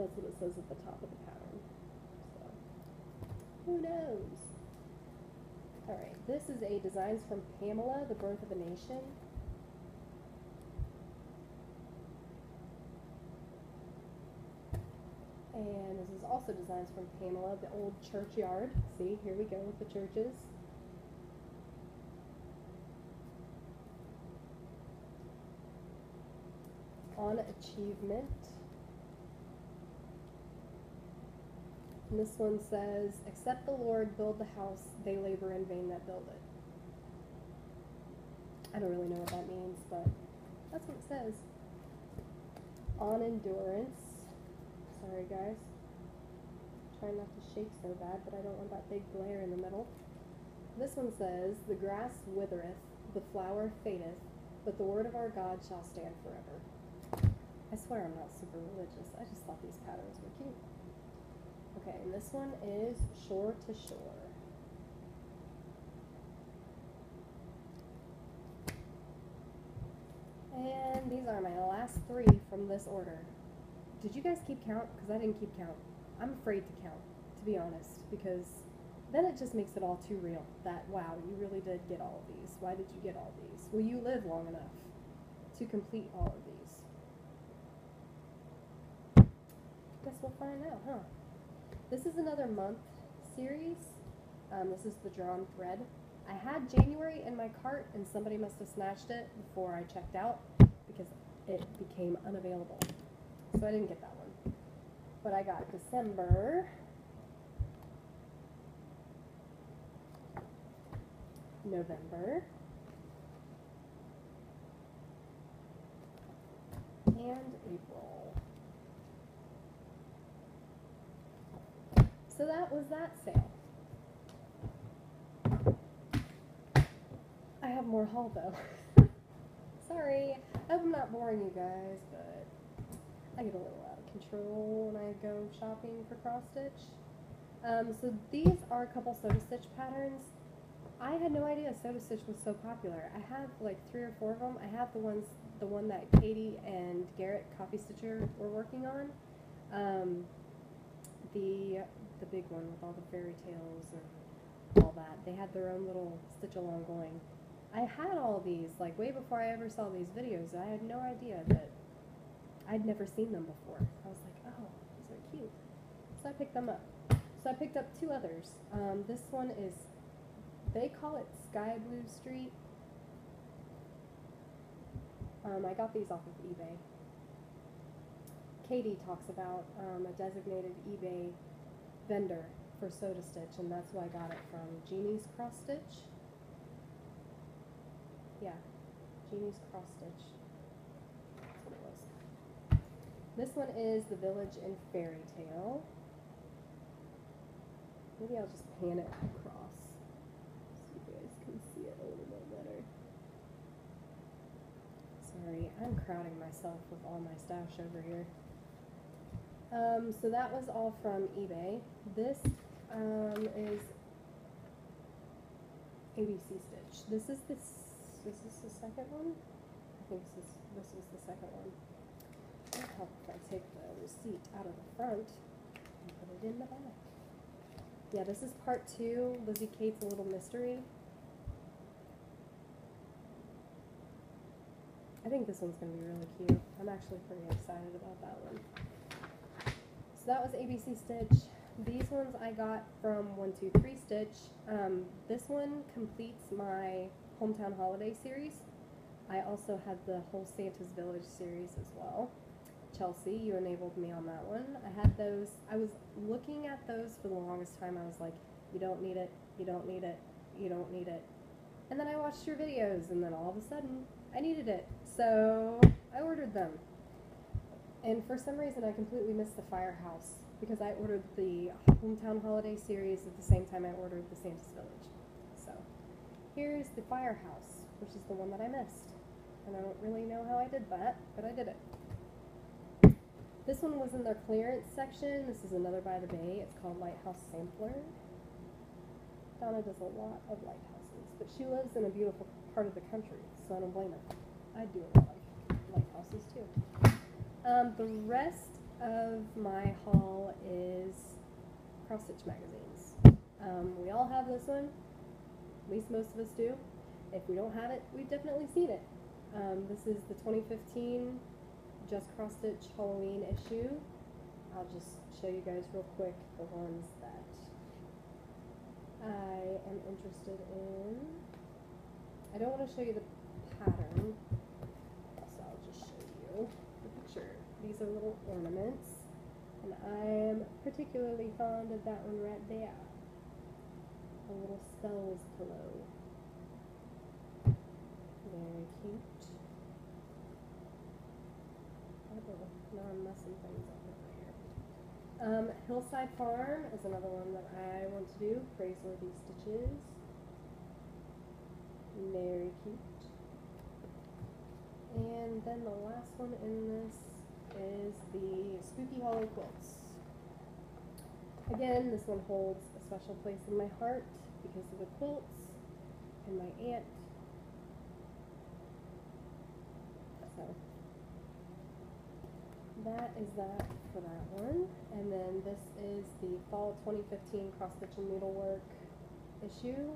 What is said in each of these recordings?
That's what it says at the top of the pattern. So, who knows? Alright, this is a Designs from Pamela, The Birth of a Nation. And this is also Designs from Pamela, The Old Churchyard. See, here we go with the churches. On Achievement. And this one says, "Except the Lord build the house, they labor in vain that build it." I don't really know what that means, but that's what it says. On Endurance. Sorry guys. Trying not to shake so bad, but I don't want that big glare in the middle. This one says, "The grass withereth, the flower fadeth, but the word of our God shall stand forever." I swear I'm not super religious. I just thought these patterns were cute. Okay, and this one is Shore to Shore. And these are my last 3 from this order. Did you guys keep count? Because I didn't keep count. I'm afraid to count, to be honest, because then it just makes it all too real. That, wow, you really did get all of these. Why did you get all these? Will you live long enough to complete all of these? Guess we'll find out, huh? This is another month series. This is the Drawn Thread. I had January in my cart, and somebody must have snatched it before I checked out because it became unavailable. So I didn't get that one. But I got December, November, and April. So that was that sale. I have more haul though. Sorry, I hope I'm not boring you guys, but I get a little out of control when I go shopping for cross stitch. So these are a couple Sew to Stitch patterns. I had no idea Sew to Stitch was so popular. I have like 3 or 4 of them. I have the one that Katie and Garrett Copy Stitcher were working on. The big one with all the fairy tales and all that. They had their own little stitch along going. I had all these like way before I ever saw these videos. I had no idea that I'd never seen them before. I was like, oh, these are cute. So I picked them up. So I picked up 2 others. This one is, they call it Sky Blue Street. I got these off of eBay. Katie talks about a designated eBay vendor for Sew to Stitch, and that's who I got it from. Jeannie's Cross Stitch. Yeah, Jeannie's Cross Stitch. That's what it was. This one is The Village in Fairy Tale. Maybe I'll just pan it across so you guys can see it a little bit better. Sorry, I'm crowding myself with all my stash over here. So that was all from eBay. This is ABC Stitch. This is the second one? I think this is the second one. It'll help if I take the receipt out of the front and put it in the back. Yeah, this is part 2, Lizzie Kate's A Little Mystery. I think this one's going to be really cute. I'm actually pretty excited about that one. So that was ABC Stitch. These ones I got from 123 Stitch. This one completes my Hometown Holiday series. I also had the whole Santa's Village series as well. Chelsea, you enabled me on that one. I had those. I was looking at those for the longest time. I was like, you don't need it, you don't need it, you don't need it. And then I watched your videos, and then all of a sudden, I needed it. So I ordered them. And for some reason, I completely missed the Firehouse because I ordered the Hometown Holiday series at the same time I ordered the Santa's Village. So here's the Firehouse, which is the one that I missed. And I don't really know how I did that, but I did it. This one was in their clearance section. This is another by the Bay. It's called Lighthouse Sampler. Donna does a lot of lighthouses, but she lives in a beautiful part of the country, so I don't blame her. I do a lot of lighthouses too. The rest of my haul is cross stitch magazines. We all have this one, at least most of us do. If we don't have it, we've definitely seen it. This is the 2015 Just Cross Stitch Halloween issue. I'll just show you guys real quick the ones that I am interested in. I don't want to show you the pattern, so I'll just show you the picture. These are little ornaments, and I'm particularly fond of that one right there. A little spells pillow. Very cute. Oh, now I'm messing things up over here. Hillside Farm is another one that I want to do. Praiseworthy Stitches. Very cute. And then the last one in this is the Spooky Hollow Quilts. Again, this one holds a special place in my heart because of the quilts and my aunt. So that is that for that one. And then this is the Fall 2015 Cross Stitch and Needlework issue.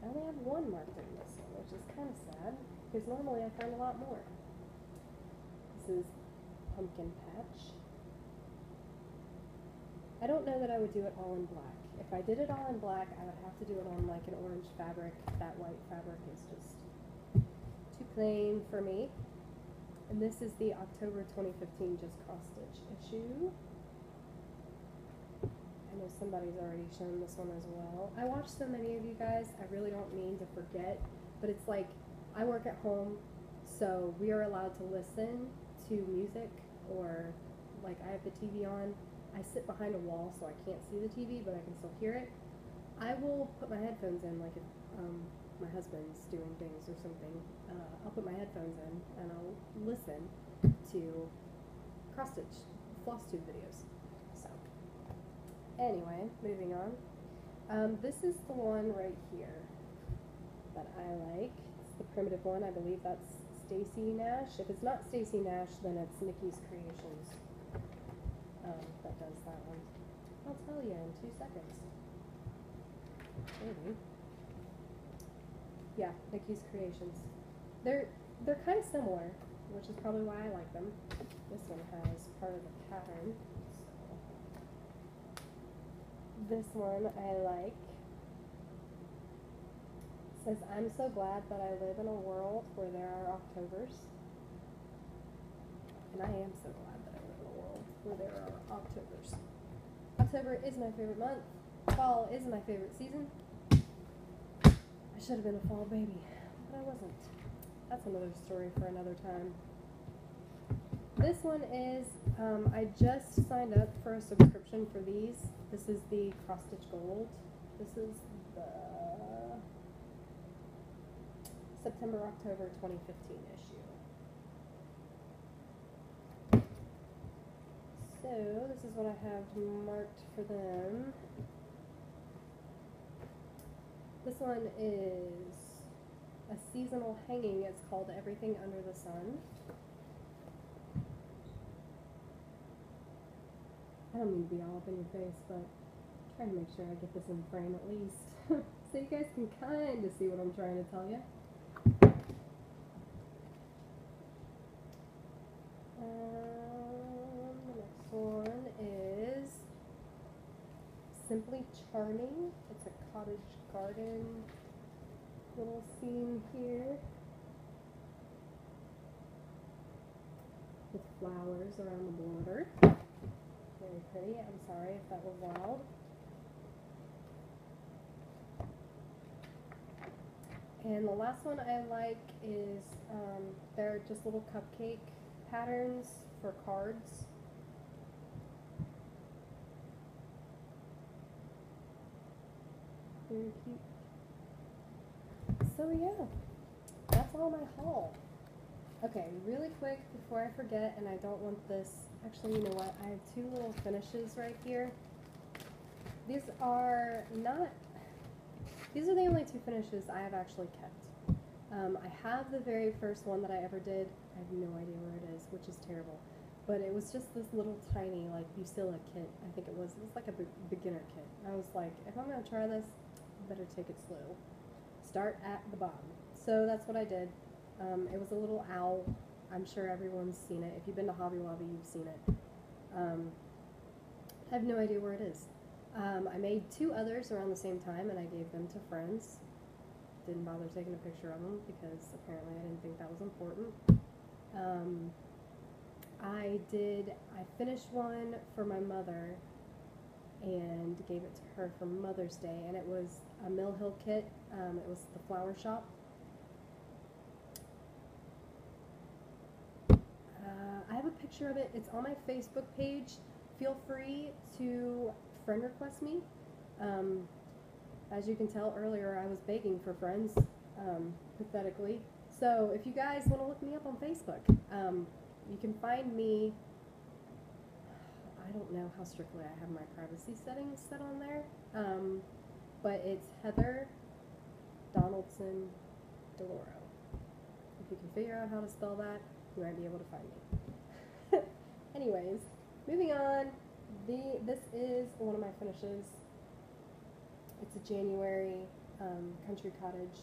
I only have one marked in this one, which is kind of sad, because normally I find a lot more. This is Pumpkin Patch. I don't know that I would do it all in black. If I did it all in black, I would have to do it on like an orange fabric. That white fabric is just too plain for me. And this is the October 2015 Just Cross Stitch issue. I know somebody's already shown this one as well. I watch so many of you guys, I really don't mean to forget, but it's like I work at home, so we are allowed to listen to music, or like I have the TV on. I sit behind a wall so I can't see the TV, but I can still hear it. I will put my headphones in, like if my husband's doing things or something, I'll put my headphones in and I'll listen to cross stitch floss tube videos. So anyway, moving on. This is the one right here that I like. It's the primitive one. I believe that's Stacy Nash. If it's not Stacy Nash, then it's Nikki's Creations that does that one. I'll tell you in 2 seconds. Maybe. Yeah, Nikki's Creations. They're kind of similar, which is probably why I like them. This one has part of the pattern. So. This one I like. It says, "I'm so glad that I live in a world where there are Octobers." And I am so glad that I live in a world where there are Octobers. October is my favorite month. Fall is my favorite season. I should have been a fall baby, but I wasn't. That's another story for another time. This one is, I just signed up for a subscription for these. This is the Cross Stitch Gold. This is the September-October 2015 issue. So this is what I have marked for them. This one is a seasonal hanging. It's called Everything Under the Sun. I don't mean to be all up in your face, but I'm trying to make sure I get this in frame at least. So you guys can kind of see what I'm trying to tell you. The next one is Simply Charming. It's a cottage garden little scene here with flowers around the border. Very pretty. I'm sorry if that was loud. And the last one I like is they're just little cupcake patterns for cards. Very cute. So yeah, that's all my haul. Okay, really quick before I forget, and I don't want this, actually, you know what, I have two little finishes right here. These are the only two finishes I have actually kept. I have the very first one that I ever did. I have no idea where it is, which is terrible. But it was just this little tiny, like, Usilla kit, I think it was. It was like a beginner kit. I was like, if I'm going to try this, I better take it slow. Start at the bottom. So that's what I did. It was a little owl. I'm sure everyone's seen it. If you've been to Hobby Lobby, you've seen it. I have no idea where it is. I made 2 others around the same time, and I gave them to friends. Didn't bother taking a picture of them because apparently I didn't think that was important. I finished one for my mother and gave it to her for Mother's Day, and it was a Mill Hill kit. It was the flower shop. I have a picture of it. It's on my Facebook page. Feel free to friend request me. As you can tell earlier, I was begging for friends, pathetically. So if you guys want to look me up on Facebook, you can find me. I don't know how strictly I have my privacy settings set on there, but it's Heather Donaldson Deloro. If you can figure out how to spell that, you might be able to find me. Anyways, moving on. This is one of my finishes. It's a January Country Cottage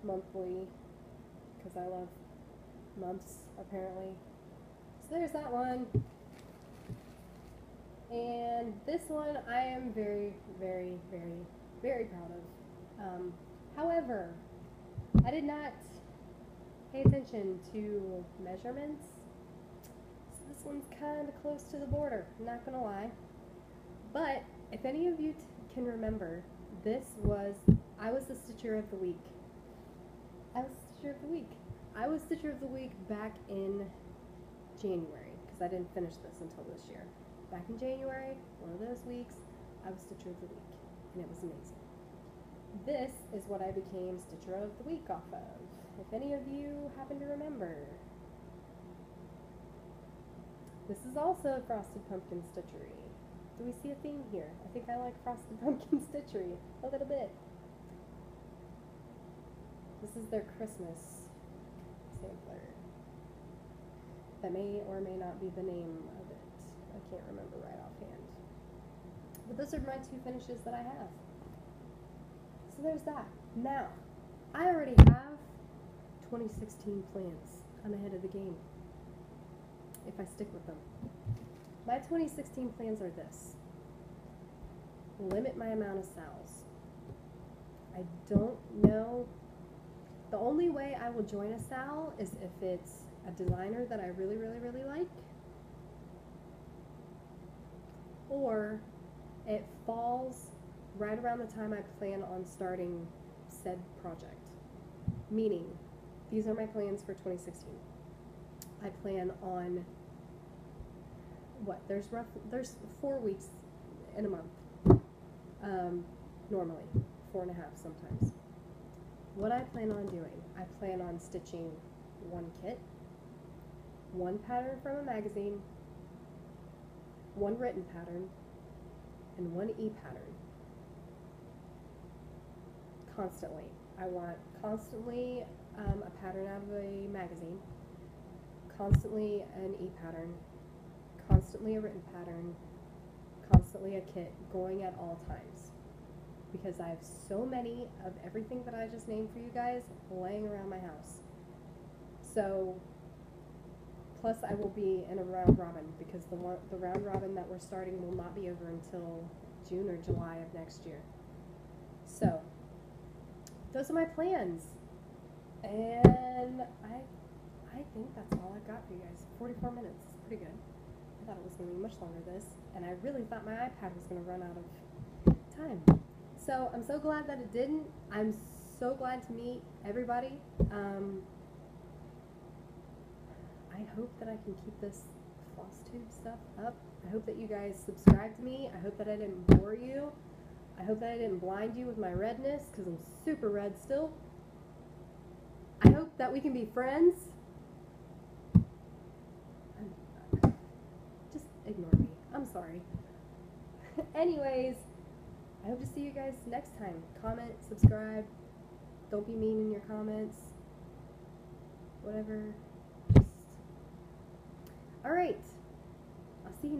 monthly, because I love months, apparently. So there's that one. And this one I am very, very, very, very proud of. However, I did not pay attention to measurements. So this one's kind of close to the border, not gonna lie. But if any of you can remember, I was the Stitcher of the Week. I was Stitcher of the Week. I was Stitcher of the Week back in January, because I didn't finish this until this year. Back in January, one of those weeks, I was Stitcher of the Week, and it was amazing. This is what I became Stitcher of the Week off of, if any of you happen to remember. This is also Frosted Pumpkin Stitchery. Do we see a theme here? I think I like Frosted Pumpkin Stitchery a little bit. This is their Christmas sampler. That may or may not be the name of it. I can't remember right offhand. But those are my 2 finishes that I have. So there's that. Now, I already have 2016 plans. I'm ahead of the game, if I stick with them. My 2016 plans are this. Limit my amount of sals. I don't know. The only way I will join a sal is if it's a designer that I really, really, really like, or it falls right around the time I plan on starting said project. Meaning, these are my plans for 2016. I plan on there's 4 weeks in a month. Normally 4.5 sometimes. What I plan on doing, I plan on stitching 1 kit, 1 pattern from a magazine, 1 written pattern, and 1 e-pattern. Constantly. I want constantly a pattern out of a magazine, constantly an e-pattern, constantly a written pattern, constantly a kit going at all times. Because I have so many of everything that I just named for you guys laying around my house. So, plus I will be in a round robin, because the round robin that we're starting will not be over until June or July of next year. So, those are my plans. And I think that's all I've got for you guys. 44 minutes. It's pretty good. I thought it was going to be much longer this, and I really thought my iPad was going to run out of time. So I'm so glad that it didn't. I'm so glad to meet everybody. I hope that I can keep this floss tube stuff up. I hope that you guys subscribe to me. I hope that I didn't bore you. I hope that I didn't blind you with my redness, because I'm super red still. I hope that we can be friends. Just ignore me. I'm sorry. Anyways, I hope to see you guys next time. Comment, subscribe. Don't be mean in your comments. Whatever. All right. I'll see you next